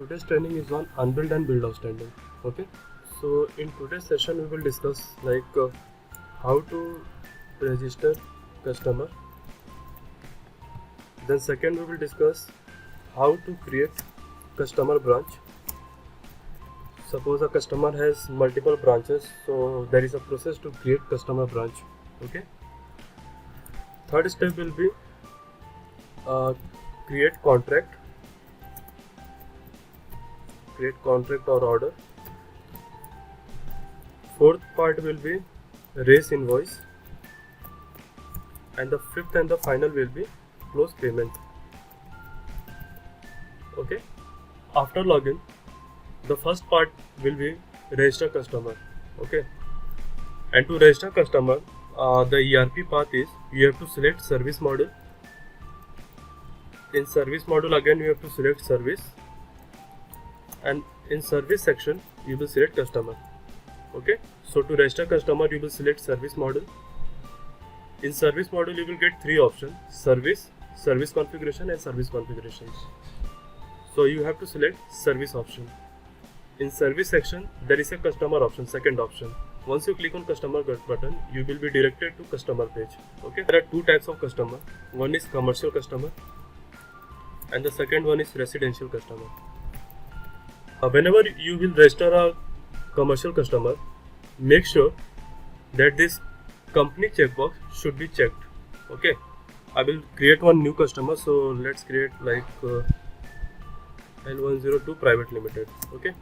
Today's training is on unbilled and billed outstanding. Okay, so in today's session we will discuss how to register customer. Then second we will discuss how to create customer branch. Suppose a customer has multiple branches, so there is a process to create customer branch. Okay. Third step will be create contract or order. Fourth part will be raise invoice, and the fifth and the final will be close payment. Okay, after login, the first part will be register customer. Okay, and to register customer, the ERP path is you have to select service module. In service module, again you have to select service, and in service section you will select customer. Okay, so to register customer you will select service module. In service module you will get three options: service configuration and service configurations. So you have to select service option. In service section there is a customer option, second option. Once you click on customer button, you will be directed to customer page. Okay, there are two types of customer. One is commercial customer and the second one is residential customer. Whenever you will register a commercial customer, make sure that this company checkbox should be checked. Okay, I will create one new customer, so let's create L102 Private Limited. Okay,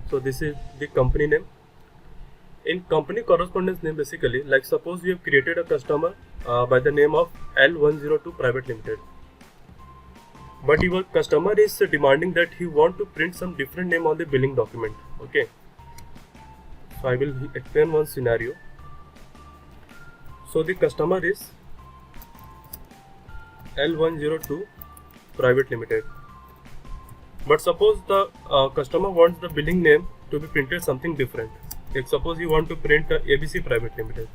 so this is the company name. In company correspondence name, basically, like suppose you have created a customer by the name of L102 Private Limited, but your customer is demanding that he want to print some different name on the billing document. Okay, so I will explain one scenario. So the customer is L102 Private Limited, but suppose the customer wants the billing name to be printed something different. Like suppose you want to print ABC Private Limited.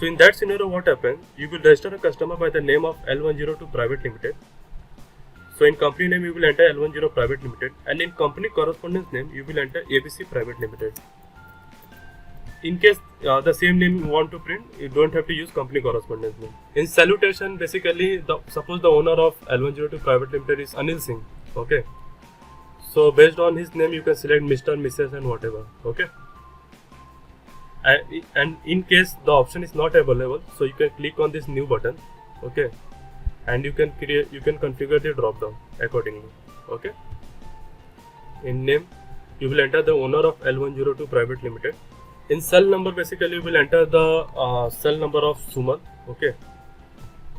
So in that scenario, what happens? You will register a customer by the name of L102 Private Limited. So in company name you will enter L10 Private Limited, and in company correspondence name you will enter ABC Private Limited. In case the same name you want to print, you don't have to use company correspondence name. In salutation, basically, suppose the owner of L102 Private Limited is Anil Singh. Okay, so based on his name you can select Mr., Mrs. and whatever. Okay, and in case the option is not available, so you can click on this new button. Okay, and you can configure the drop down accordingly. Okay, in name you will enter the owner of L102 Private Limited. In cell number, basically you will enter the cell number of Suman. Okay,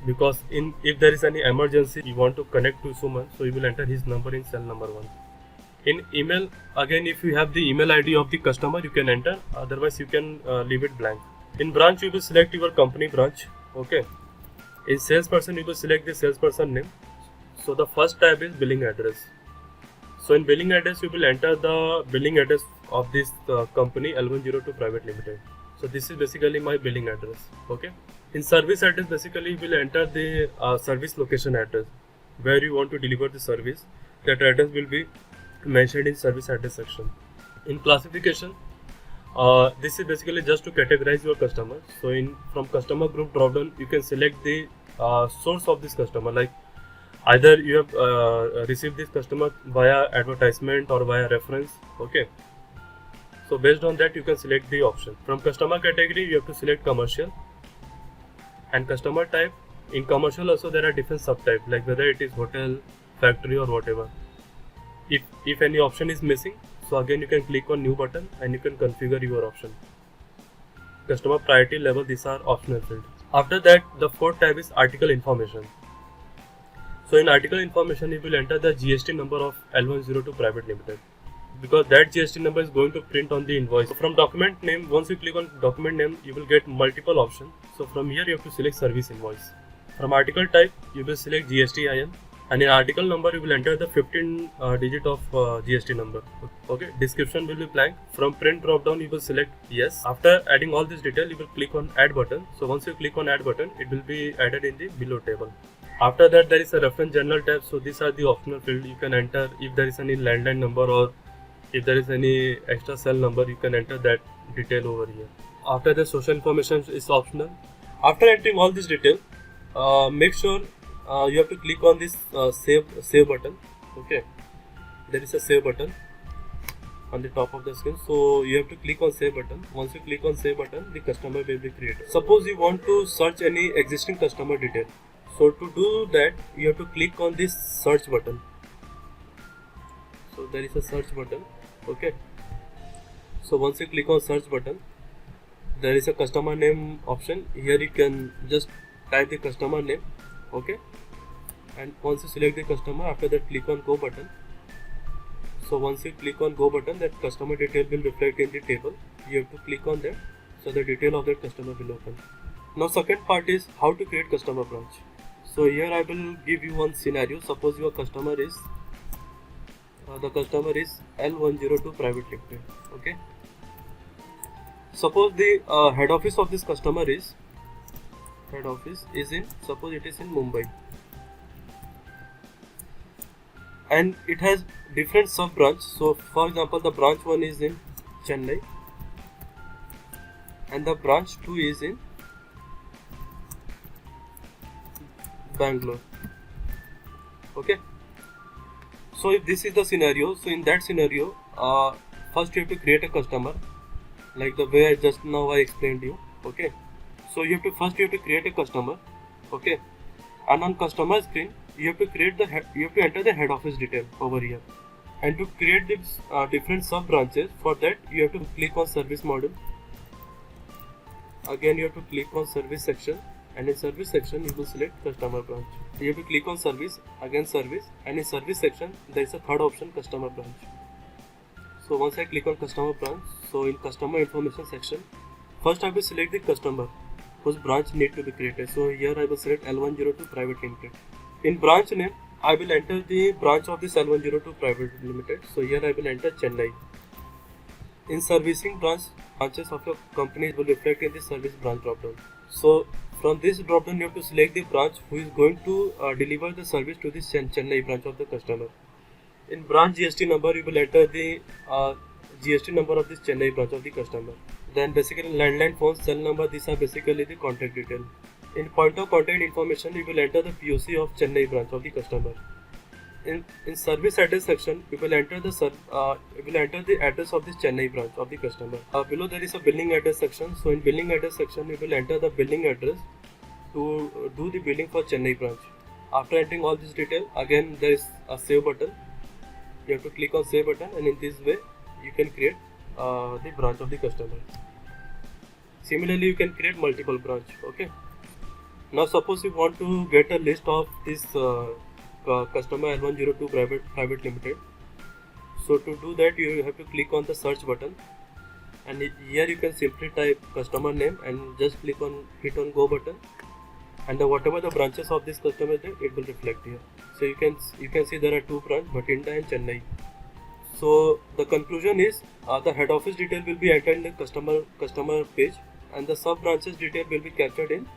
because if there is any emergency you want to connect to Suman, so you will enter his number in cell number 1. In email, again, if you have the email ID of the customer, you can enter, otherwise you can leave it blank. In branch, you will select your company branch. Okay, in salesperson you will select the salesperson name. So the first tab is billing address. So in billing address you will enter the billing address of this company L102 Private Limited. So this is basically my billing address. Okay, in service address, basically you will enter the service location address where you want to deliver the service. That address will be mentioned in service address section. In classification, this is basically just to categorize your customer. So from customer group drop down you can select the source of this customer, like either you have received this customer via advertisement or via reference. Okay, so based on that you can select the option. From customer category you have to select commercial, and customer type. In commercial also there are different subtypes, like whether it is hotel, factory or whatever. If any option is missing, so again you can click on new button and you can configure your option. Customer priority level, these are optional fields. After that, the fourth tab is article information. So in article information you will enter the GST number of L102 Private Limited, because that GST number is going to print on the invoice. So from document name, once you click on document name, you will get multiple options. So from here you have to select service invoice. From article type you will select GSTIN, and in article number you will enter the 15 digit of GST number. Okay, description will be blank. From print drop down you will select yes. After adding all this detail you will click on add button. So once you click on add button, it will be added in the below table. After that, there is a reference general tab. So these are the optional field. You can enter if there is any landline number or if there is any extra cell number, you can enter that detail over here. After the social information is optional. After entering all this detail, make sure you have to click on this save button. Okay, there is a save button on the top of the screen, so you have to click on save button. Once you click on save button, the customer will be created. Suppose you want to search any existing customer detail, so to do that you have to click on this search button. So there is a search button. Okay, so once you click on search button, there is a customer name option. Here you can just type the customer name. Okay, and once you select the customer, after that click on go button. So once you click on go button, that customer detail will reflect in the table. You have to click on that, so the detail of that customer will open. Now second part is how to create customer branch. So here I will give you one scenario. Suppose your customer is the customer is L102 Private Limited. Okay, suppose the head office of this customer is in, suppose it is in Mumbai, and it has different sub branch. So for example, the branch 1 is in Chennai and the branch 2 is in Bangalore. Okay, so if this is the scenario, so in that scenario, first you have to create a customer, like the way I just now I explained you. Okay, so you have to create a customer. Okay, and on customer screen you have to enter the head office detail over here. And to create these different sub branches, for that you have to click on service module. Again you have to click on service section, and in service section you will select customer branch. You have to click on service, again service, and in service section there is a third option, customer branch. So once I click on customer branch, so in customer information section, first I will select the customer whose branch need to be created. So here I will select L102 Private Limited. In branch name, I will enter the branch of this L102 Private Limited. So here I will enter Chennai. In servicing branches of your company will reflect in the service branch dropdown. So from this dropdown you have to select the branch who is going to deliver the service to this Chennai branch of the customer. In branch GST number you will enter the GST number of this Chennai branch of the customer. Then basically landline, phone, cell number, these are basically the contact detail. In point of contact information, you will enter the POC of Chennai branch of the customer. In service address section, you will enter the address of this Chennai branch of the customer. Below there is a billing address section. So in billing address section, you will enter the billing address to do the billing for Chennai branch. After entering all this detail, again there is a save button. You have to click on save button, and in this way you can create the branch of the customer. Similarly, you can create multiple branch. Okay. Now suppose you want to get a list of this customer L102 Private Limited. So to do that, you have to click on the search button, and here you can simply type customer name and just hit on go button, and whatever the branches of this customer there, it will reflect here. So you can see there are two branches, Bhatinda and Chennai. So the conclusion is the head office detail will be entered in the customer page, and the sub branches detail will be captured in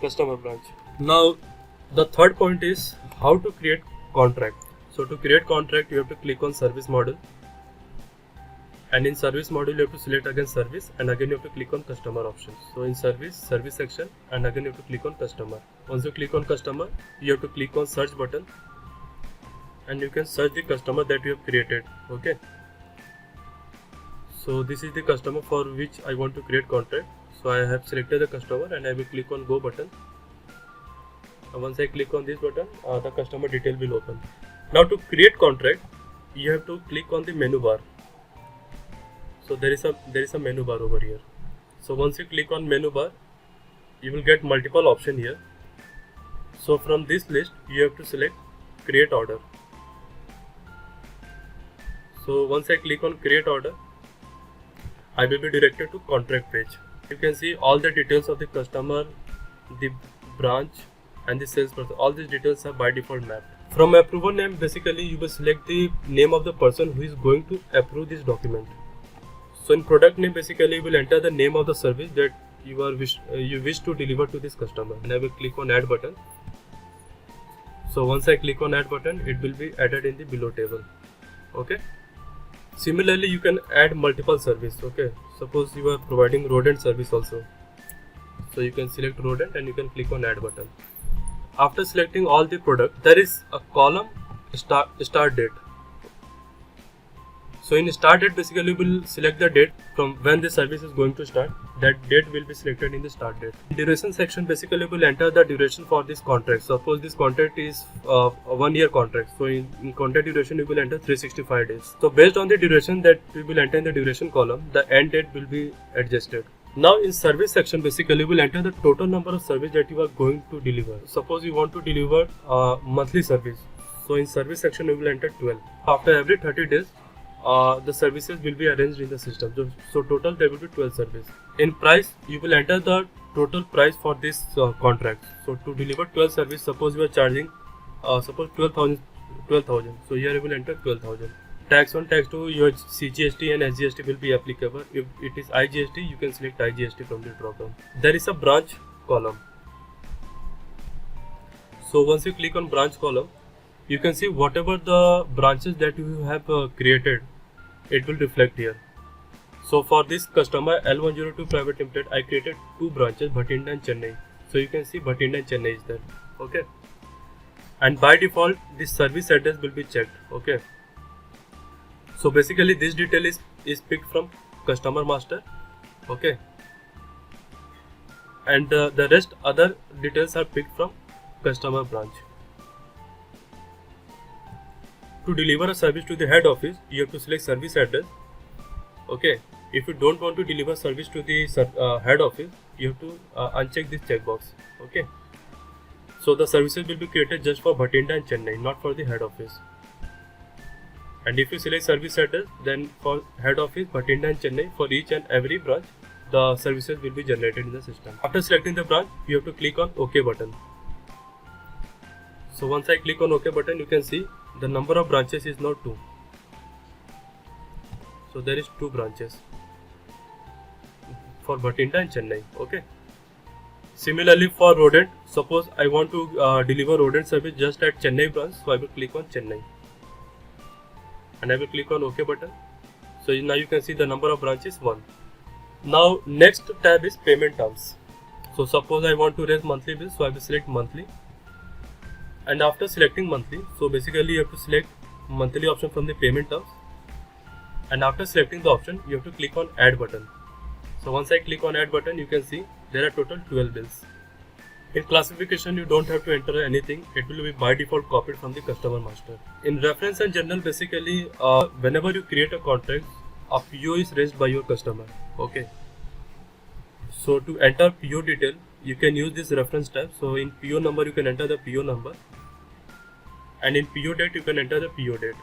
customer branch. Now the third point is how to create contract. So to create contract, you have to click on service model, and in service model you have to select again service, and again you have to click on customer options. So in service section, and again you have to click on customer. Once you click on customer, you have to click on search button, and you can search the customer that you have created. Okay, so this is the customer for which I want to create contract. So I have selected the customer, and I will click on go button. And once I click on this button, the customer detail will open. Now to create contract, you have to click on the menu bar. So there is a menu bar over here. So once you click on menu bar, you will get multiple options here. So from this list, you have to select create order. So once I click on create order, I will be directed to contract page. You can see all the details of the customer, the branch, and the salesperson. All these details are by default mapped. From approver name, basically you will select the name of the person who is going to approve this document. So in product name, basically you will enter the name of the service that you wish to deliver to this customer, and I will click on add button. So once I click on add button, it will be added in the below table. Okay. Similarly, you can add multiple service. Okay. Suppose you are providing rodent service also. So you can select rodent and you can click on add button. After selecting all the product, there is a column start date. So in start date, basically you will select the date from when the service is going to start. That date will be selected in the start date. Duration section, basically you will enter the duration for this contract. Suppose this contract is a 1 year contract. So in contract duration, you will enter 365 days. So based on the duration that we will enter in the duration column, the end date will be adjusted. Now in service section, basically you will enter the total number of service that you are going to deliver. Suppose you want to deliver monthly service. So in service section, you will enter 12. After every 30 days, the services will be arranged in the system. So total there will be 12 services. In price, you will enter the total price for this contract. So to deliver 12 service, suppose you are charging suppose 12,000. So here you will enter 12,000. Tax 1, tax 2, your CGST and SGST will be applicable. If it is IGST, you can select IGST from the drop down. There is a branch column. So once you click on branch column, you can see whatever the branches that you have created, it will reflect here. So for this customer L102 Private Limited, I created 2 branches, Bhatinda and Chennai. So you can see Bhatinda and Chennai is there. Okay. And by default, this service address will be checked. Okay. So basically this detail is picked from customer master. Okay. And the rest other details are picked from customer branch. To deliver a service to the head office, you have to select service address. Okay. If you don't want to deliver service to the head office, you have to uncheck this checkbox. Okay. So the services will be created just for Bhatinda and Chennai, not for the head office. And if you select service address, then for head office, Bhatinda and Chennai, for each and every branch, the services will be generated in the system. After selecting the branch, you have to click on OK button. So once I click on OK button, you can see the number of branches is now 2. So there is 2 branches for Bhatinda and Chennai. Okay. Similarly for rodent, suppose I want to deliver rodent service just at Chennai branch, so I will click on Chennai. And I will click on OK button. So now you can see the number of branches 1. Now next tab is payment terms. So suppose I want to raise monthly bills, so I will select monthly. And after selecting monthly, so basically you have to select monthly option from the payment terms. And after selecting the option, you have to click on add button. So once I click on add button, you can see there are total 12 bills. In classification, you don't have to enter anything. It will be by default copied from the customer master. In reference and journal, basically whenever you create a contract, a PO is raised by your customer. Okay. So to enter PO detail, you can use this reference tab. So in PO number, you can enter the PO number. And in PO date, you can enter the PO date.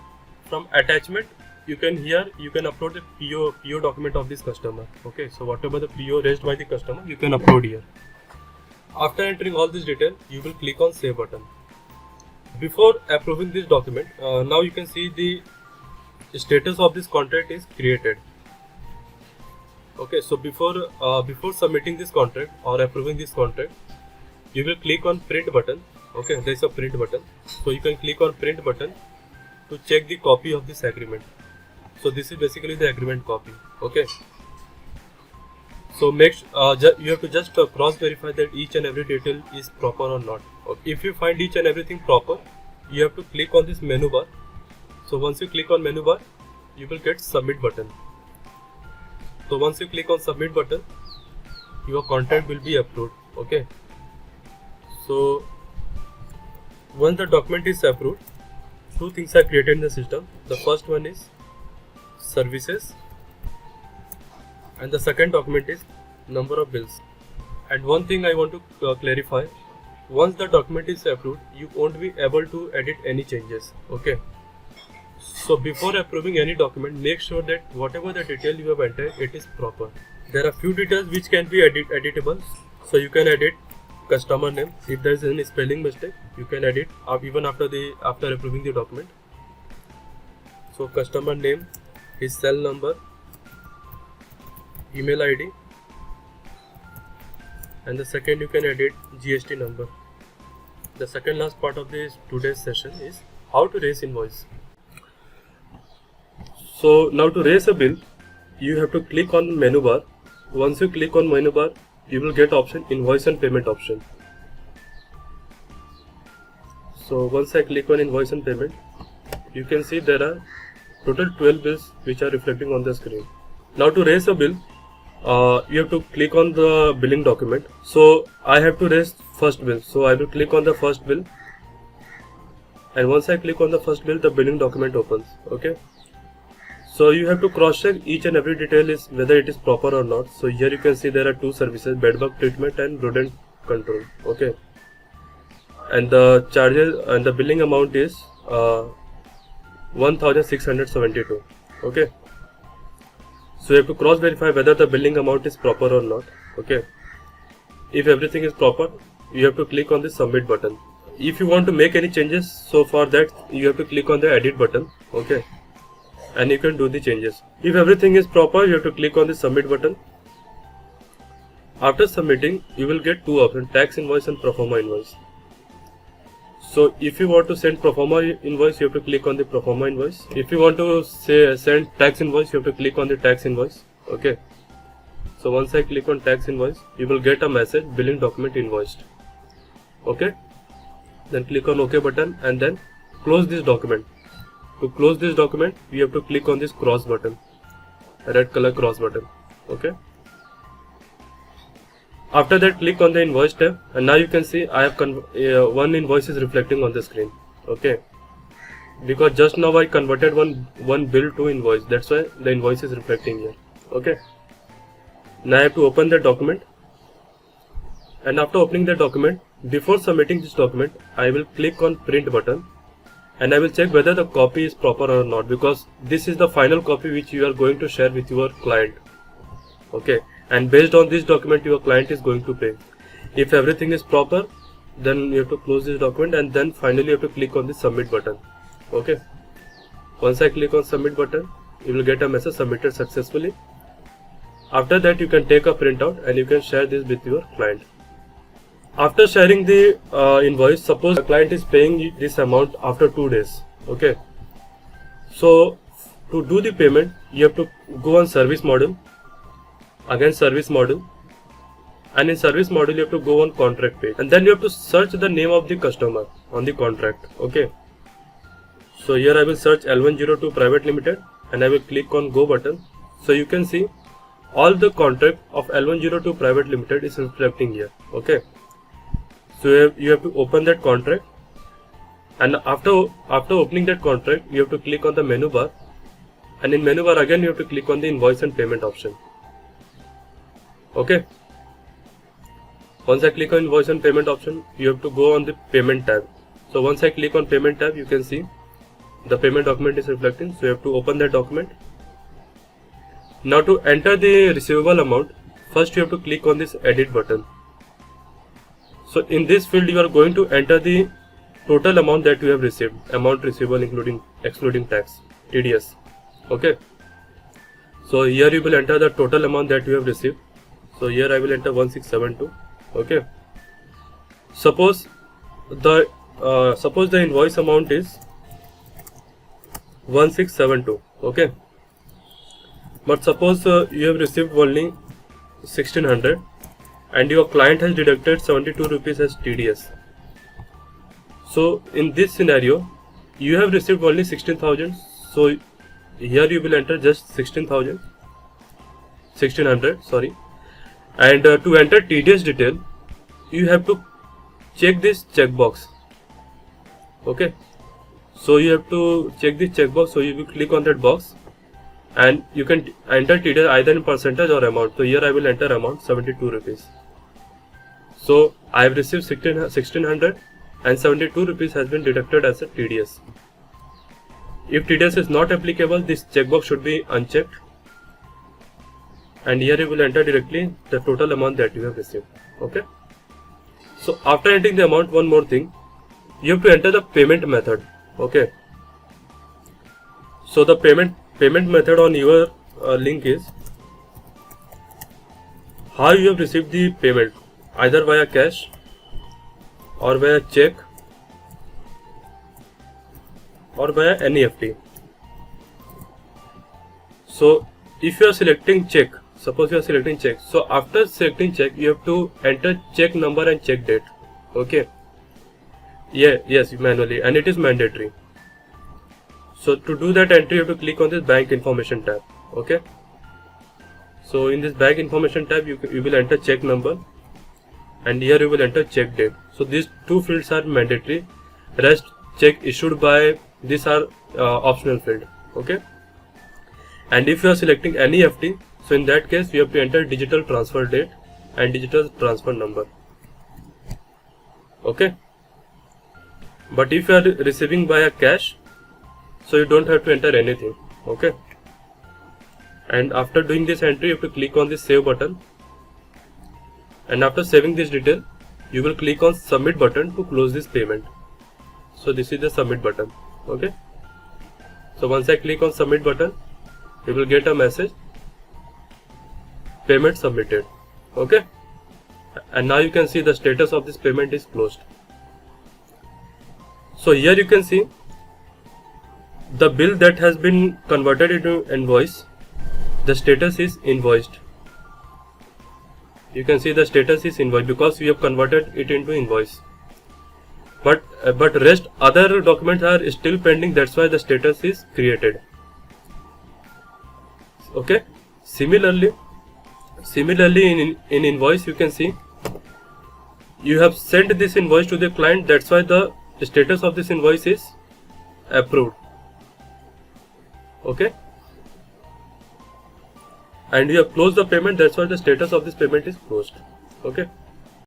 From attachment, you can upload the PO document of this customer. Okay, so whatever the PO raised by the customer, you can upload here. After entering all this detail, you will click on save button. Before approving this document, now you can see the status of this contract is created. Okay, so before submitting this contract or approving this contract, you will click on print button. Okay, there is a print button. So you can click on print button to check the copy of this agreement. So this is basically the agreement copy. Okay. So you have to just cross verify that each and every detail is proper or not. Okay. If you find each and everything proper, you have to click on this menu bar. So once you click on menu bar, you will get submit button. So once you click on submit button, your contract will be approved. Okay. So once the document is approved, 2 things are created in the system. The first one is services, and the second document is number of bills. And one thing I want to clarify, once the document is approved, you won't be able to edit any changes. Okay. So before approving any document, make sure that whatever the detail you have entered, it is proper. There are few details which can be editable. So you can edit customer name. If there is any spelling mistake, you can edit even after approving the document. So customer name, his cell number, email ID, and the second you can edit GST number. The second last part of this today's session is how to raise invoice. So now to raise a bill, you have to click on menu bar. Once you click on menu bar, you will get option invoice and payment option. So once I click on invoice and payment, you can see there are total 12 bills which are reflecting on the screen. Now to raise a bill, you have to click on the billing document. So I have to raise first bill. So I will click on the first bill, and once I click on the first bill, the billing document opens. Okay. So you have to cross check each and every detail is whether it is proper or not. So here you can see there are two services, bedbug treatment and rodent control. Okay. And the charges and the billing amount is 1672. Okay. So you have to cross verify whether the billing amount is proper or not. Okay. If everything is proper, you have to click on the submit button. If you want to make any changes, so for that you have to click on the edit button. Okay. And you can do the changes. If everything is proper, you have to click on the submit button. After submitting, you will get two options, tax invoice and proforma invoice. So if you want to send proforma invoice, you have to click on the proforma invoice. If you want to send tax invoice, you have to click on the tax invoice. Okay. So once I click on tax invoice, you will get a message billing document invoiced. Okay. Then click on OK button and then close this document. To close this document, you have to click on this cross button, red color cross button. Okay. After that, click on the invoice tab, and now you can see I have one invoice is reflecting on the screen. Okay. Because just now I converted one bill to invoice. That's why the invoice is reflecting here. Okay. Now I have to open the document, and after opening the document, before submitting this document, I will click on print button. And I will check whether the copy is proper or not, because this is the final copy which you are going to share with your client. Okay. And based on this document, your client is going to pay. If everything is proper, then you have to close this document, and then finally you have to click on the submit button. Okay. Once I click on submit button, you will get a message submitted successfully. After that, you can take a printout and you can share this with your client. After sharing the invoice, suppose the client is paying this amount after 2 days. Okay. So to do the payment, you have to go on service model. Again service model. And in service model, you have to go on contract page. And then you have to search the name of the customer on the contract. Okay. So here I will search L102 Private Limited and I will click on go button. So you can see all the contract of L102 Private Limited is reflecting here. Okay. So you have to open that contract, and after opening that contract, you have to click on the menu bar, and in menu bar again you have to click on the invoice and payment option. Okay. Once I click on invoice and payment option, you have to go on the payment tab. So once I click on payment tab, you can see the payment document is reflecting. So you have to open that document. Now to enter the receivable amount, first you have to click on this edit button. So in this field, you are going to enter the total amount that you have received, amount receivable excluding tax, TDS. Okay. So here you will enter the total amount that you have received. So here I will enter 1672. Okay. Suppose the invoice amount is 1672. Okay. But suppose you have received only 1600. And your client has deducted 72 rupees as TDS. So in this scenario, you have received only 16,000. So here you will enter just 1600, sorry. And to enter TDS detail, you have to check this checkbox. Okay. So you have to check this checkbox. So you will click on that box, and you can enter TDS either in percentage or amount. So here I will enter amount 72 rupees. So I have received 1600 and 72 rupees has been deducted as a TDS. If TDS is not applicable, this checkbox should be unchecked, and here you will enter directly the total amount that you have received. Okay. So after entering the amount, one more thing, you have to enter the payment method. Okay. So the payment method on your link is how you have received the payment, either via cash or via check or via NEFT. So if you are selecting check, suppose you are selecting check, so after selecting check you have to enter check number and check date. Okay, yes, manually, and it is mandatory. So to do that entry you have to click on this bank information tab. Okay, so in this bank information tab you will enter check number, and here you will enter check date. So these two fields are mandatory, rest check issued by, these are optional field. Okay, and if you are selecting NEFT, so in that case you have to enter digital transfer date and digital transfer number. Okay, but if you are receiving via cash, so you don't have to enter anything. Okay, and after doing this entry you have to click on this save button, and after saving this detail you will click on submit button to close this payment. So this is the submit button. Okay, so once I click on submit button, you will get a message, payment submitted. Okay, and now you can see the status of this payment is closed. So here you can see the bill that has been converted into invoice, the status is invoiced. You can see the status is invoiced because we have converted it into invoice. But rest other documents are still pending, that's why the status is created. Okay, similarly in invoice you can see you have sent this invoice to the client, that's why the status of this invoice is approved. Okay, and you have closed the payment, that's why the status of this payment is closed. Okay.